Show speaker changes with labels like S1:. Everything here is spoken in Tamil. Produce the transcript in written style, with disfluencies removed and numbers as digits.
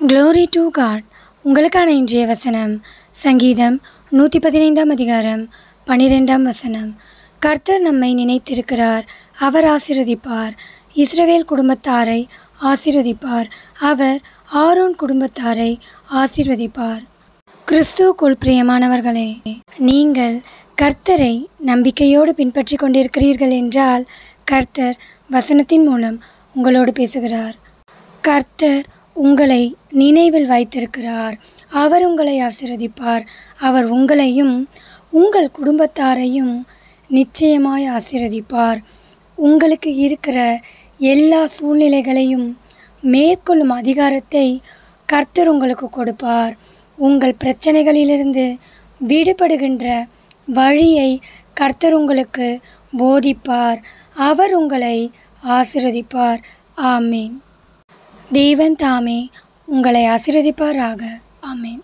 S1: Glory to God. உங்களுக்கான இன்றைய வசனம் சங்கீதம் 115 அதிகாரம் 12 வசனம். கர்த்தர் நம்மை நினைத்திருக்கிறார், அவர் ஆசீர்வதிப்பார். இஸ்ரவேல் குடும்பத்தாரை ஆசீர்வதிப்பார், அவர் ஆரோன் குடும்பத்தாரை ஆசீர்வதிப்பார். கிறிஸ்துவுக்குள் பிரியமானவர்களே, நீங்கள் கர்த்தரை நம்பிக்கையோடு பின்பற்றி கொண்டிருக்கிறீர்கள் என்றால் கர்த்தர் வசனத்தின் மூலம் உங்களோடு பேசுகிறார். கர்த்தர் உங்களை நினைவில் வைத்திருக்கிறார். அவர் உங்களை ஆசீர்வதிப்பார். அவர் உங்களையும் உங்கள் குடும்பத்தாரையும் நிச்சயமாய் ஆசீர்வதிப்பார். உங்களுக்கு இருக்கிற எல்லா சூழ்நிலைகளையும் மேற்கொள்ளும் அதிகாரத்தை கர்த்தர் உங்களுக்கு கொடுப்பார். உங்கள் பிரச்சனைகளிலிருந்து விடுபடுகின்ற வழியை கர்த்தர் உங்களுக்கு போதிப்பார். அவர் உங்களை ஆசீர்வதிப்பார். ஆமேன். தேவன் தாமே உங்களை ஆசீர்வதிப்பாராக. ஆமேன்.